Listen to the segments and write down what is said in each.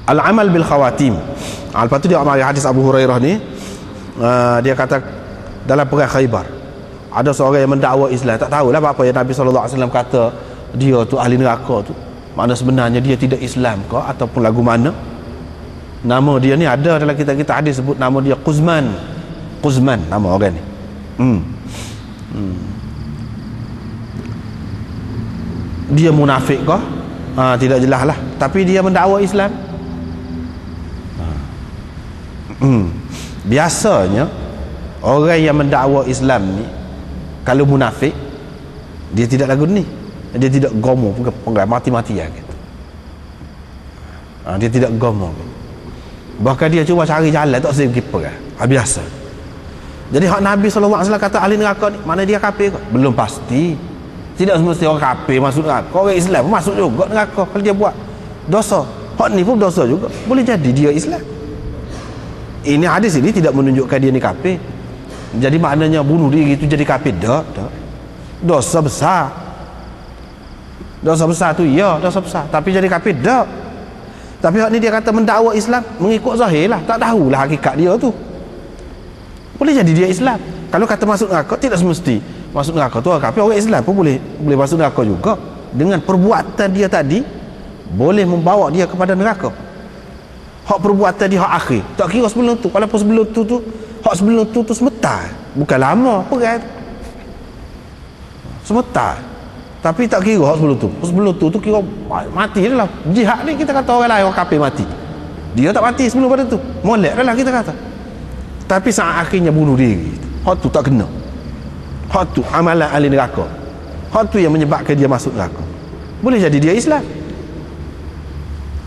Al-amal bil khawatim. Lepas tu dia ambil hadis Abu Hurairah ni, dia kata dalam perang Khaybar ada seorang yang mendakwa Islam, tak tahulah apa yang Nabi SAW kata dia tu ahli neraka tu, makna sebenarnya dia tidak Islam ke ataupun lagu mana. Nama dia ni ada dalam kitab-kitab hadis sebut nama dia Quzman nama orang ni. Dia munafik ke? Tidak jelas lah, tapi dia mendakwa Islam. Biasanya orang yang mendakwa Islam ni kalau munafik dia tidak lagu ni, dia tidak gomo pegang mati-matian gitu. Dia tidak gomo gitu. Bahkan dia cuba cari jalan tak pergi perang. Biasa. Jadi hak Nabi SAW kata ahli neraka ni, mana dia kafir ke? Belum pasti. Tidak semesti orang kafir masuk neraka. Orang Islam pun masuk juga neraka kalau dia buat dosa. Hak ni pun dosa juga. Boleh jadi dia Islam. Ini hadis ini tidak menunjukkan dia ni kafir. Jadi maknanya bunuh diri itu jadi kafir? Tak. Dosa besar. Dosa besar tu ya, dosa besar. Tapi jadi kafir? Tak. Tapi hak ni dia kata mendakwa Islam mengikut zahir lah. Tak tahulah hakikat dia tu. Boleh jadi dia Islam. Kalau kata masuk neraka, tidak semesti masuk neraka tu orang kafir. Orang Islam pun boleh masuk neraka juga. Dengan perbuatan dia tadi boleh membawa dia kepada neraka. Hak perbuatan dia hak akhir, tak kira sebelum tu. Walaupun sebelum tu hak sebelum tu semetar, bukan lama perang semetar, tapi tak kira hak sebelum tu kira mati dah lah. Jihad ni kita kata orang lain orang kafir mati, dia tak mati sebelum pada tu, molek dah lah kita kata. Tapi saat akhirnya bunuh diri, hak tu tak kena. Hak tu amalan ahli neraka. Hak tu yang menyebabkan dia masuk neraka. Boleh jadi dia Islam.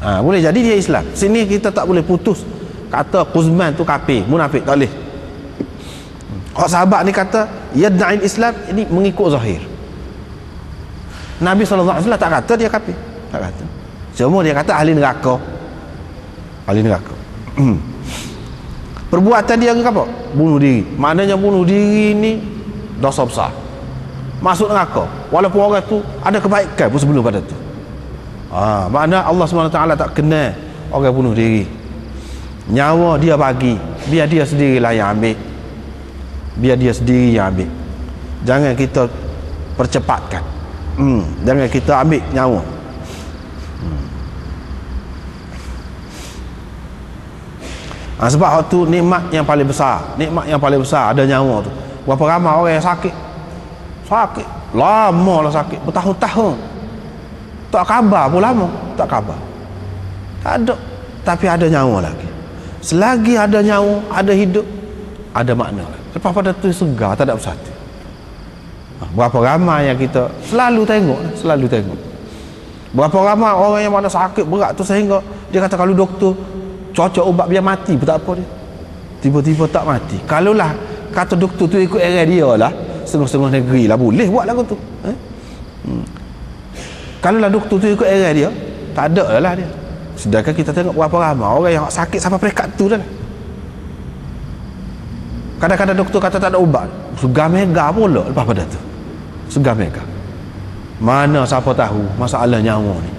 Boleh jadi dia Islam. Sini kita tak boleh putus kata Quzman tu kafir, munafik, tak boleh. Hak sahabat ni kata yad'il Islam, ini mengikut zahir. Nabi SAW tak kata dia kafir, tak kata. Cuma dia kata ahli neraka. Ahli neraka. Perbuatan dia apa? Bunuh diri. Maknanya bunuh diri ni dosa besar. Masuk neraka. Walaupun orang tu ada kebaikan pun sebelum pada tu. Makna Allah SWT tak kenal orang bunuh diri. Nyawa dia bagi, biar dia sendirilah yang ambil. Biar dia sendiri yang ambil. Jangan kita percepatkan. Jangan kita ambil nyawa. Sebab waktu nikmat yang paling besar ada nyawa tu. Berapa ramai orang yang sakit lama lah, sakit bertahun-tahun, tak khabar pun lama, tak khabar, tak ada. Tapi ada nyawa lagi. Selagi ada nyawa, ada hidup, ada makna. Lepas pada tu segar, tak ada bersatu. Berapa ramai yang kita selalu tengok. Berapa ramai orang yang mana sakit berat tu sehingga dia kata kalau doktor cocok ubat biar mati pun tak apa dia, tiba-tiba tak mati. Kalaulah kata doktor tu ikut area dia lah, setengah-setengah negeri lah boleh buat lagu tu. Kalaulah doktor tu ikut area dia, tak ada lah dia. Sedangkan kita tengok berapa ramai orang yang sakit sampai peringkat tu dah lah. Kadang-kadang doktor kata tak ada ubat, segar mega pula lepas pada tu, segar mega. Mana siapa tahu masalah nyawa ni,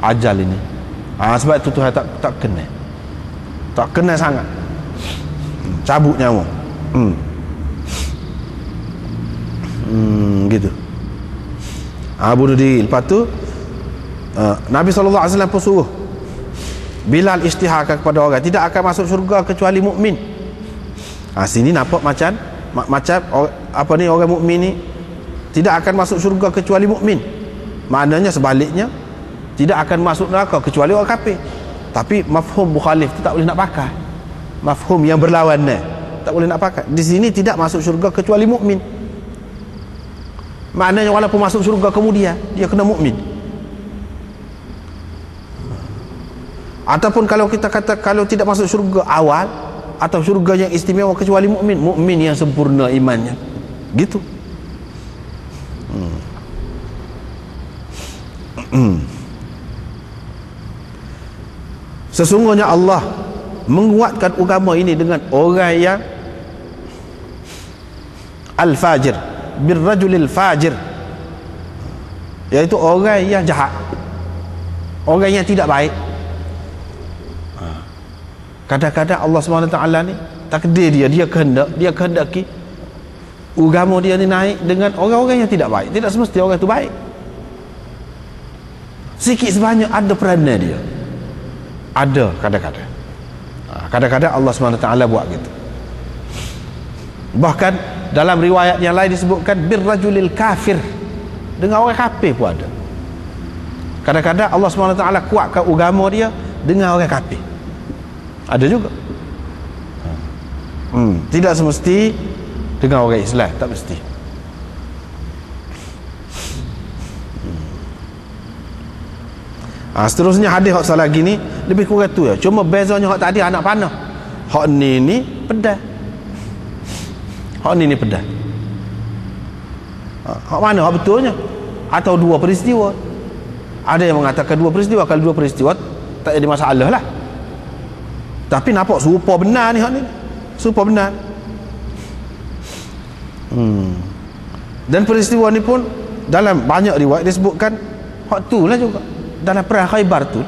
ajal ini. Sebab itu Tuhan tak kenal sangat, cabut nyawa. Gitu. Bunuh diri. Lepas tu Nabi SAW pun suruh Bilal isytiharkan kepada orang, tidak akan masuk syurga kecuali mukmin. Sini nampak macam apa ni, orang mukmin ni tidak akan masuk syurga kecuali mukmin. Maknanya sebaliknya, tidak akan masuk neraka kecuali orang kafir. Tapi mafhum mukhalif tu tak boleh nak pakai. Mafhum yang berlawanan tak boleh nak pakai. Di sini tidak masuk syurga kecuali mukmin. Maknanya walaupun masuk syurga kemudian dia kena mukmin. Ataupun kalau kita kata kalau tidak masuk syurga awal atau syurga yang istimewa kecuali mukmin, mukmin yang sempurna imannya. Gitu. Sesungguhnya Allah menguatkan agama ini dengan orang yang al-fajir, birrajulil fajir, iaitu orang yang jahat, orang yang tidak baik. Kadang-kadang Allah SWT ni takdir dia kehendaki agama dia ni naik dengan orang-orang yang tidak baik. Tidak semesti orang itu baik. Sikit sebanyak ada peranan dia. Ada kadang-kadang. Kadang-kadang Allah SWT buat gitu. Bahkan dalam riwayat yang lain disebutkan birrajulil kafir, dengan orang kafir pun ada. Kadang-kadang Allah SWT kuatkan agama dia dengan orang kafir. Ada juga. Tidak semesti dengan orang Islam, tak mesti. Seterusnya hadis hak salah gini lebih kurang tu ya. Cuma bezanya hak tadi anak panah. Hak ni pedang. Hak ni pedang. Hak mana hak betulnya? Atau dua peristiwa? Ada yang mengatakan dua peristiwa. Kalau dua peristiwa tak jadi masalah lah. Tapi nampak serupa benar ni hak ni. Serupa benar. Dan peristiwa ni pun dalam banyak riwayat disebutkan hak tu lah juga. Dalam perang Khaybar tu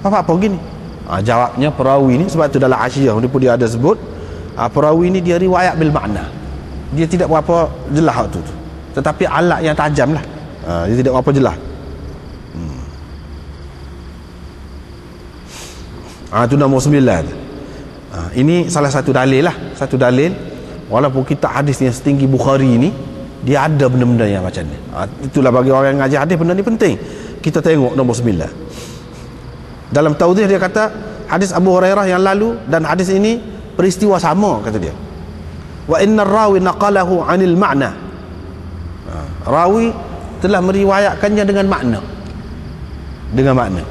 apa gini? Jawabnya perawi ni, sebab tu dalam Asyiyah ni pun dia ada sebut perawi ni dia riwayat bil makna. Dia tidak berapa jelas hak tu. Tetapi alat yang tajam lah. Dia tidak berapa jelas. Itu nombor 9. Ini salah satu dalil lah. Satu dalil walaupun kita hadis yang setinggi Bukhari ni, dia ada benda-benda yang macam ni. Itulah bagi orang yang ngaji hadis, benda ni penting. Kita tengok nombor 9. Dalam taudhih dia kata hadis Abu Hurairah yang lalu dan hadis ini peristiwa sama, kata dia. Wa innar rawi naqalahu 'anil ma'na. Rawi telah meriwayatkannya dengan makna. Dengan makna.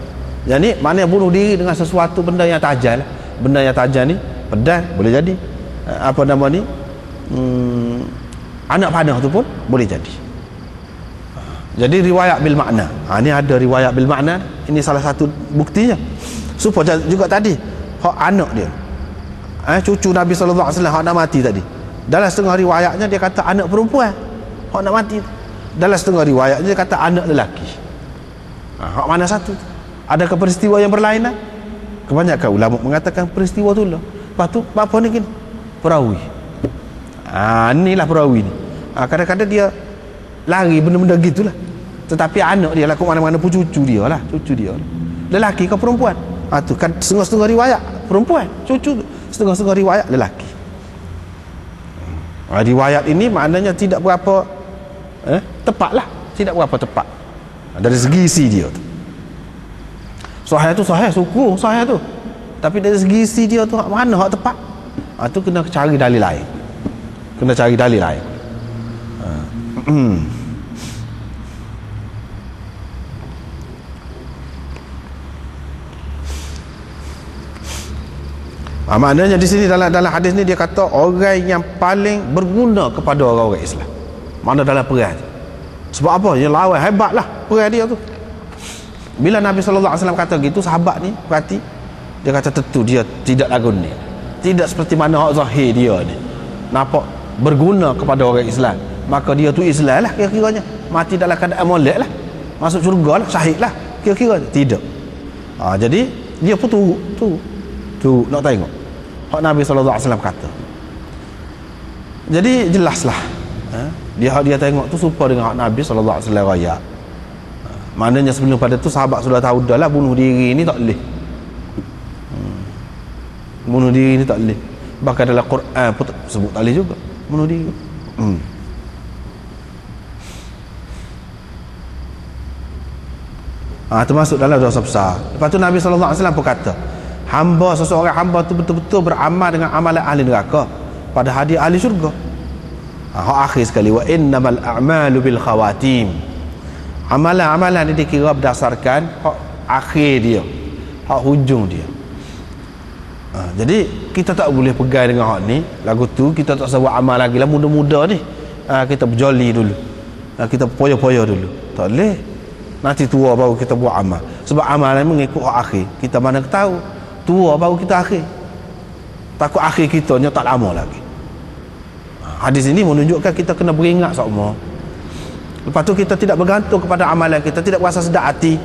Jadi maknanya bunuh diri dengan sesuatu benda yang tajam. Benda yang tajam ni pedang boleh jadi. Apa nama ni? Anak panah tu pun boleh jadi. Jadi riwayat bil makna. Ini ada riwayat bil makna. Ini salah satu buktinya. Supaya juga tadi hak anak dia, cucu Nabi SAW hak nak mati tadi, dalam setengah riwayatnya dia kata anak perempuan hak nak mati. Dalam setengah riwayatnya dia kata anak lelaki. Hak mana satu? Adakah peristiwa yang berlainan? Kebanyakan ulama mengatakan peristiwa tu lah. Lepas tu apa ni gini? Perawi. Inilah perawi ni. Kadang-kadang dia lari benda-benda gitulah. Tetapi anak dia lah, ke mana-mana pun cucu dia lah. Cucu dia lah. Lelaki ke perempuan? Tu kan setengah-setengah riwayat perempuan, cucu. Setengah-setengah riwayat lelaki. Riwayat ini maknanya tidak berapa tepat lah. Tidak berapa tepat dari segi isi dia tu. Sahih tu sahih, syukur sahih tu. Tapi dari segi isi dia tu mana hak tepat? Tu kena cari dalil lain. Kena cari dalil lain. Maknanya di sini dalam hadis ni dia kata orang yang paling berguna kepada orang-orang Islam. Mana dalam perang. Sebab apa? Dia lawan hebatlah perang dia tu. Bila Nabi SAW kata gitu, sahabat ni perhati, dia kata tentu dia tidak lagu ni. Tidak seperti mana hak zahir dia ni. Nampak berguna kepada orang Islam. Maka dia tu Islam lah kira-kiranya. Mati dalam keadaan molek lah. Masuk syurga lah, syahid lah kira-kira. Tidak. Jadi dia pun tu nak tengok hak Nabi SAW kata. Jadi jelaslah dia tengok tu serupa dengan hak Nabi SAW raya. Maknanya sebelum pada tu sahabat sudah tahu dah lah bunuh diri ni tak boleh. Bunuh diri ni tak boleh. Bahkan dalam Quran pun sebut tak boleh juga bunuh diri. Termasuk dalam dosa besar. Lepas tu Nabi SAW pun kata, seseorang hamba tu betul-betul beramal dengan amalan ahli neraka, pada hadiah ahli syurga. Hak akhir sekali, wa innamal a'malu bil khawatim. Amalan-amalan ni dikira berdasarkan hak akhir dia, hak hujung dia. Jadi kita tak boleh pegang dengan hak ni. Lagu tu kita tak sebut amal lagi lah, muda-muda ni. Kita berjoli dulu, kita poya-poya dulu. Tak boleh. Nanti tua baru kita buat amal. Sebab amalan mengikut hak akhir. Kita mana tahu tua baru kita akhir. Takut akhir kita nya tak lama lagi. Hadis ini menunjukkan kita kena beringat seumur. Lepas tu kita tidak bergantung kepada amalan kita, tidak berasa sedap hati.